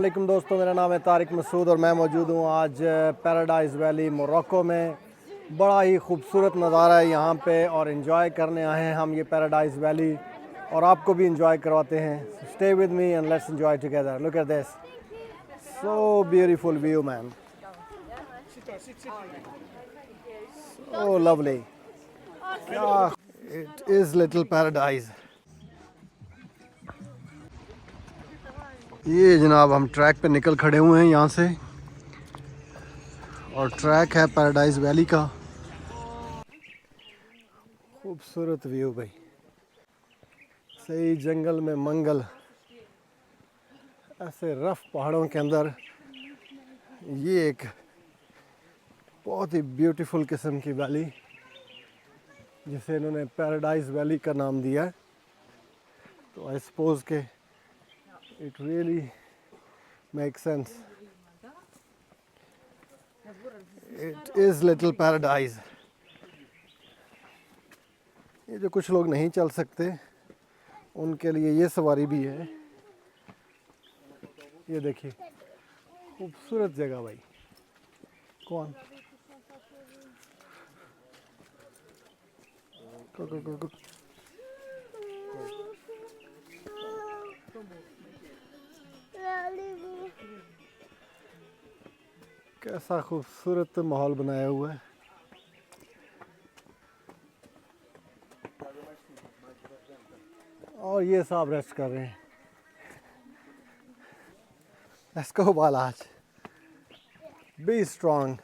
वालेकुम दोस्तों, मेरा नाम है तारिक मसूद और मैं मौजूद हूँ आज पैराडाइज़ वैली मोरक्को में। बड़ा ही खूबसूरत नज़ारा है यहाँ पे और इन्जॉय करने आए हैं हम ये पैराडाइज़ वैली और आपको भी इन्जॉय करवाते हैं। Stay with me and let's enjoy together. Look at this, so beautiful view man, so lovely. It is little paradise. ये जनाब हम ट्रैक पे निकल खड़े हुए हैं यहाँ से और ट्रैक है पैराडाइज वैली का। खूबसूरत व्यू भाई, सही जंगल में मंगल, ऐसे रफ पहाड़ों के अंदर ये एक बहुत ही ब्यूटीफुल किस्म की वैली जिसे इन्होंने पैराडाइज वैली का नाम दिया है। तो आई सपोज के it really make sense. It is little paradise. ये जो कुछ लोग नहीं चल सकते उनके लिए ये सवारी भी है। ये देखिए खूबसूरत जगह भाई। कौन को कैसा खूबसूरत माहौल बनाया हुआ है। और ये साहब रेस्ट कर रहे हैं। Let's go Balaj, be strong.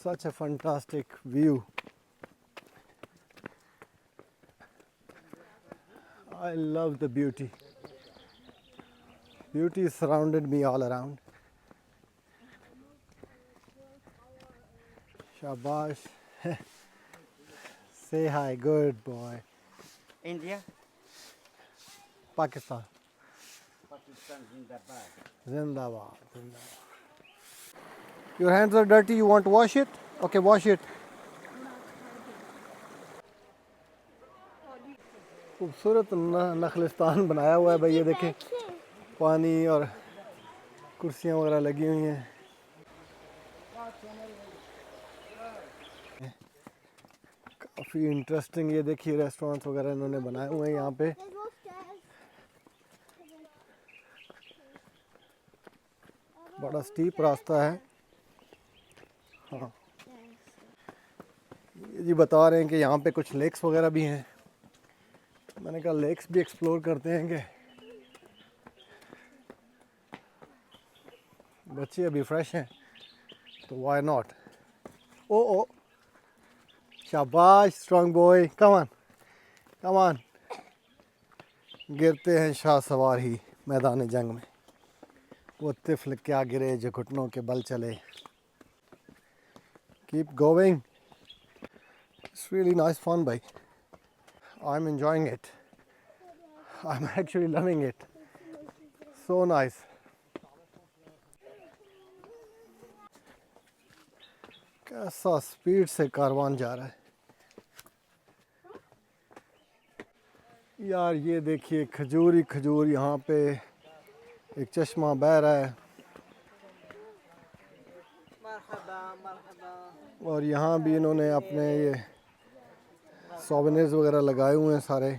Such a fantastic view. I love the beauty. Beauty surrounded me all around. Shabash. Say hi, good boy. India? Pakistan. Pakistan Zindabad. Zindabad. Zindabad. Your hands are dirty, you want to wash it? Okay, wash it. खूबसूरत नखलिस्तान बनाया हुआ है भाई। ये देखें, पानी और कुर्सियाँ वगैरह लगी हुई हैं। काफ़ी इंटरेस्टिंग, ये देखिए रेस्टोरेंट्स वगैरह इन्होंने बनाए हुए हैं यहाँ पे। बड़ा स्टीप रास्ता है। हाँ, ये जी बता रहे हैं कि यहाँ पे कुछ लेक्स वगैरह भी हैं। मैंने कहा लेक्स भी एक्सप्लोर करते हैं कि बच्चे अभी फ्रेश हैं तो व्हाई नॉट। ओ शाबाश, strong boy, come on come on. गिरते हैं शाह सवार ही मैदान जंग में, वो तिफल क्या गिरे जो घुटनों के बल चले। Keep going, it's really nice fun भाई। I am enjoying it, I am actually loving it, so nice. कैसा स्पीड से कारवान जा रहा है यार। ये देखिए खजूर ही खजूर, यहाँ पे एक चश्मा बह रहा है और यहाँ भी इन्होंने अपने ये सोवेनिर्स वगैरह लगाए हुए हैं सारे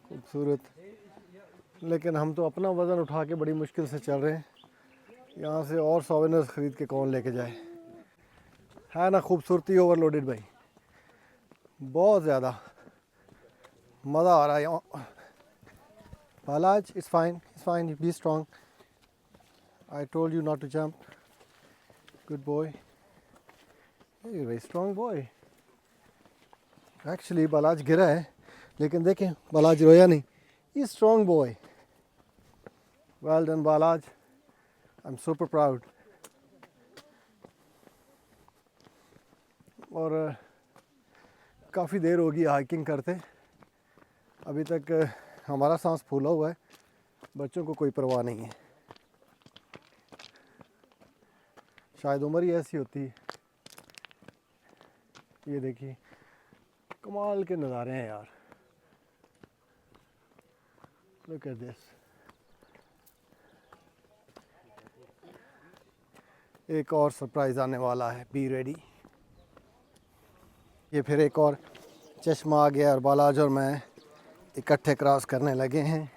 खूबसूरत। लेकिन हम तो अपना वज़न उठा के बड़ी मुश्किल से चल रहे हैं। यहाँ से और सोवेनिर्स ख़रीद के कौन लेके जाए। है ना खूबसूरती ओवरलोडेड भाई, बहुत ज़्यादा मज़ा आ रहा है यहाँ। Balaj, it's fine, be strong. I told you not to jump, good boy, very strong boy. Actually Balaj गिरा है लेकिन देखें बालाज रोया नहीं। He strong boy, well done Balaj, I am super proud. और काफ़ी देर होगी हाइकिंग करते, अभी तक हमारा सांस फूला हुआ है, बच्चों को कोई परवाह नहीं है। शायद उम्र ही ऐसी होती है। ये देखिए कमाल के नज़ारे हैं यार। Look at this. एक और सरप्राइज़ आने वाला है, बी रेडी। ये फिर एक और चश्मा आ गया और बालाज और मैं इकट्ठे क्रॉस करने लगे हैं।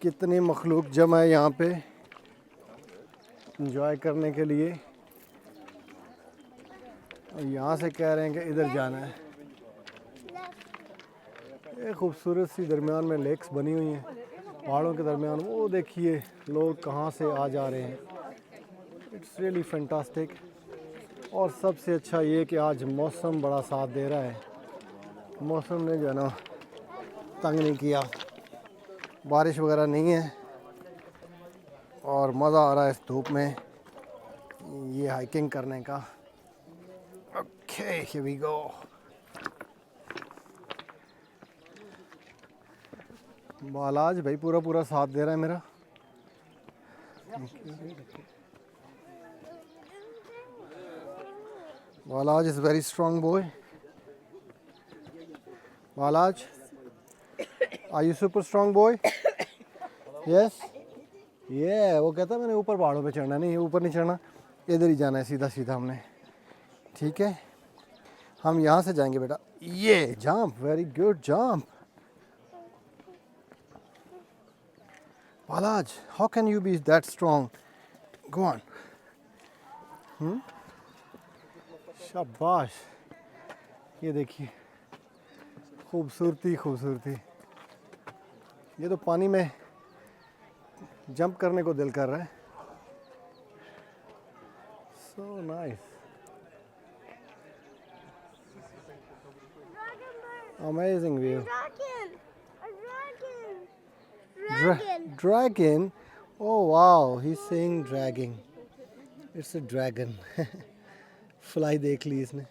कितनी मखलूक जमा है यहाँ पे इंजॉय करने के लिए। और यहाँ से कह रहे हैं कि इधर जाना है। ये खूबसूरत सी दरमियान में लेक्स बनी हुई हैं पहाड़ों के दरमियान। वो देखिए लोग कहाँ से आ जा रहे हैं। It's really fantastic. और सबसे अच्छा ये कि आज मौसम बड़ा साथ दे रहा है। मौसम ने जो है ना तंग नहीं किया, बारिश वगैरह नहीं है और मज़ा आ रहा है इस धूप में ये हाइकिंग करने का। Okay here we go. Balaj भाई पूरा पूरा साथ दे रहा है मेरा। Balaj is very strong boy. Balaj, are you super strong boy? Yes. ये वो कहता है मैंने ऊपर पहाड़ों पे चढ़ना नहीं, ऊपर नहीं चढ़ना, इधर ही जाना है सीधा सीधा हमने। ठीक है हम यहाँ से जाएंगे बेटा। ये jump, very good jump. Balaj, how can you be that strong? Go on. शाबाश। ये देखिए खूबसूरती खूबसूरती। ये तो पानी में जंप करने को दिल कर रहा है। So nice. Amazing view. Dragon. Oh wow, he's saying dragging. It's a dragon. Fly देख ली इसने।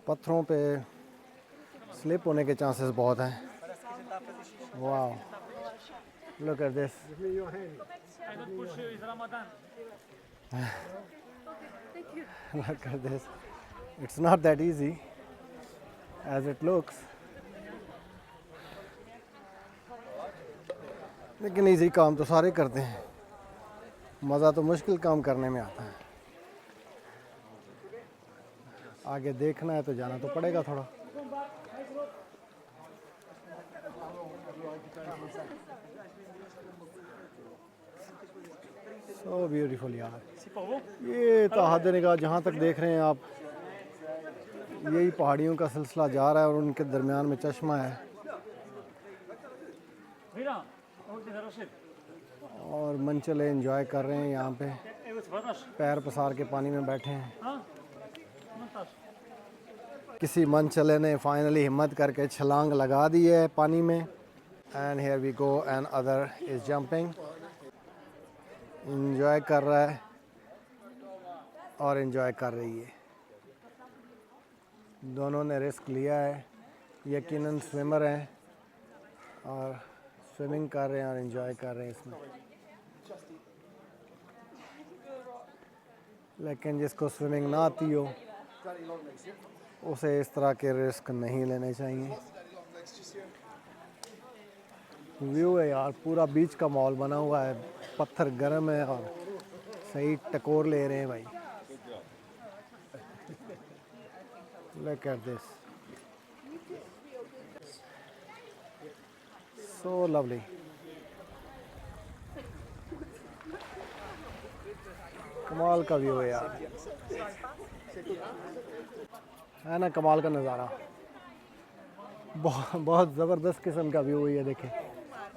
पत्थरों पे स्लिप होने के चांसेस बहुत हैं। Wow, look at this. Look at this. It's not that easy as it looks. लेकिन easy काम तो सारे करते हैं, मज़ा तो मुश्किल काम करने में आता है। आगे देखना है तो जाना तो पड़ेगा थोड़ा। So beautiful यार। ये तो हद निगाह जहाँ तक देख रहे हैं आप, यही पहाड़ियों का सिलसिला जा रहा है और उनके दरमियान में चश्मा है। और मनचले एंजॉय कर रहे हैं यहाँ पे, पैर पसार के पानी में बैठे हैं। किसी मनचले ने फाइनली हिम्मत करके छलांग लगा दी है पानी में। And here we go and other is jumping. Enjoy कर रहा है और इंजॉय कर रही है। दोनों ने रिस्क लिया है, यकीनन स्विमर हैं और स्विमिंग कर रहे हैं और इंजॉय कर रहे हैं इसमें। लेकिन जिसको स्विमिंग ना आती हो उसे इस तरह के रिस्क नहीं लेने चाहिए। व्यू है यार, पूरा बीच का माहौल बना हुआ है, पत्थर गर्म है और सही टकोर ले रहे हैं भाई। Look at this. So lovely. कमाल का व्यू है यार, है ना, कमाल का नज़ारा। बहुत ज़बरदस्त किस्म का व्यू है ये देखें,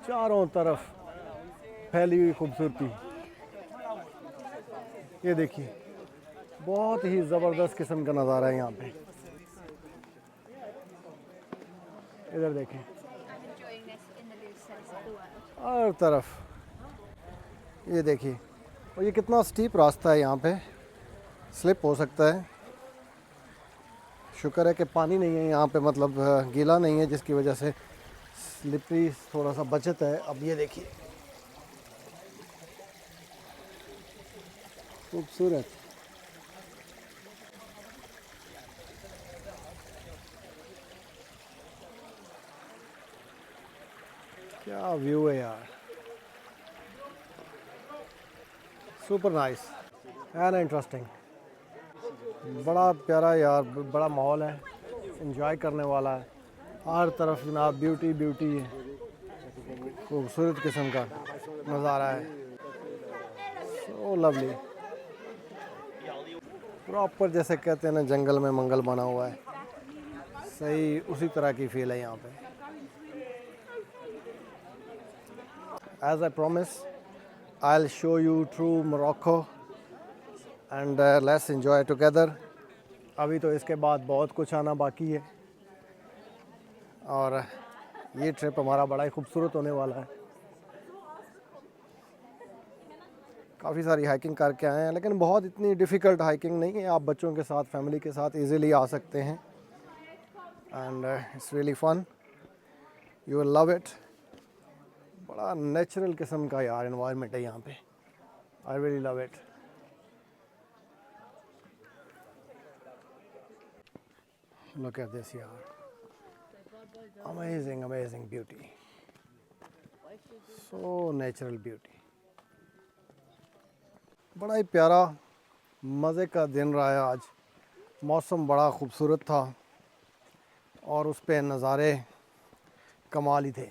चारों तरफ फैली हुई खूबसूरती। ये देखिए बहुत ही ज़बरदस्त किस्म का नज़ारा है यहाँ पे। इधर देखें हर तरफ, ये देखिए। और ये कितना स्टीप रास्ता है, यहाँ पे स्लिप हो सकता है। शुक्र है कि पानी नहीं है यहाँ पे, मतलब गीला नहीं है, जिसकी वजह से स्लिपरी थोड़ा सा बचत है। अब ये देखिए खूबसूरत। क्या व्यू है यार, सुपर नाइस एंड इंटरेस्टिंग। बड़ा प्यारा यार, बड़ा माहौल है, एंजॉय करने वाला है। हर तरफ जनाब ब्यूटी ब्यूटी है, खूबसूरत किस्म का नज़ारा है। सो लवली, प्रॉपर जैसे कहते हैं ना जंगल में मंगल बना हुआ है, सही उसी तरह की फील है यहाँ पे। As I promise I will show you through Morocco and let's enjoy together. अभी तो इसके बाद बहुत कुछ आना बाकी है और ये ट्रिप हमारा बड़ा ही खूबसूरत होने वाला है। काफ़ी सारी हाइकिंग करके आए हैं, लेकिन बहुत इतनी डिफ़िकल्ट हाइकिंग नहीं है। आप बच्चों के साथ, फैमिली के साथ इजीली आ सकते हैं and it's really fun, you will love it. बड़ा नेचुरल किस्म का यार एनवायरनमेंट है यहाँ पे, I really love it. Look at this यार, amazing amazing beauty, so natural beauty. बड़ा ही प्यारा मज़े का दिन रहा है आज। मौसम बड़ा खूबसूरत था और उस पे नज़ारे कमाल ही थे।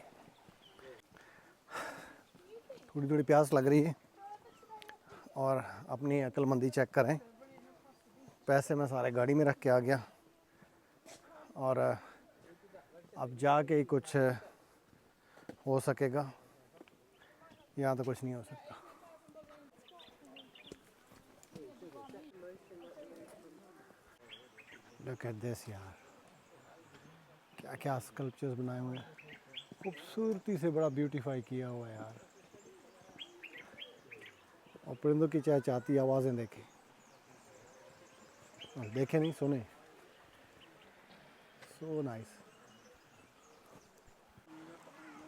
थोड़ी थोड़ी प्यास लग रही है और अपनी अक्लमंदी चेक करें। पैसे मैं सारे गाड़ी में रख के आ गया और अब जाके ही कुछ हो सकेगा, यहाँ तो कुछ नहीं हो सकता। लुक एट दिस यार, क्या क्या स्कल्पचर्स बनाए हुए हैं, खूबसूरती से बड़ा ब्यूटीफाई किया हुआ है यार। और परिंदों की चहचहाती आवाज़ें देखें, और देखे नहीं सुने, सो नाइस।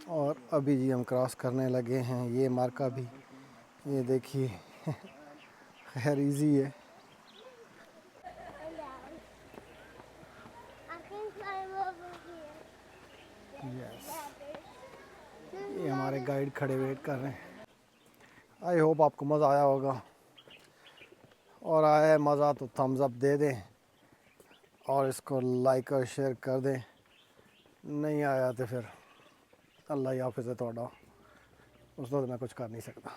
और अभी जी हम क्रॉस करने लगे हैं ये मार्का भी, ये देखिए खैर इजी है। यस, ये हमारे गाइड खड़े वेट कर रहे हैं। आई होप आपको मज़ा आया होगा, और आया है मज़ा तो थम्स अप दे दें और इसको लाइक और शेयर कर दें। नहीं आया तो फिर अल्लाह ही हाफ़िज़ है थोड़ा, उसका तो मैं कुछ कर नहीं सकता।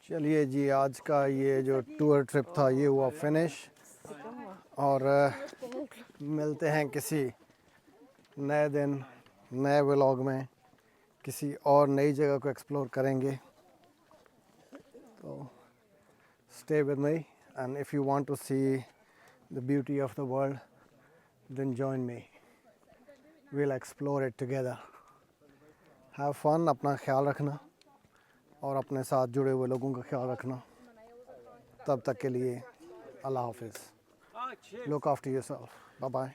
चलिए जी, आज का ये जो टूर ट्रिप था ये हुआ फिनिश, और मिलते हैं किसी नए दिन नए व्लॉग में, किसी और नई जगह को एक्सप्लोर करेंगे। तो stay with me and if you want to see the beauty of the world then join me, we'll explore it together. Have fun, अपना ख्याल रखना और अपने साथ जुड़े हुए लोगों का ख्याल रखना। तब तक के लिए अल्लाह हाफिज़, look after yourself, bye bye.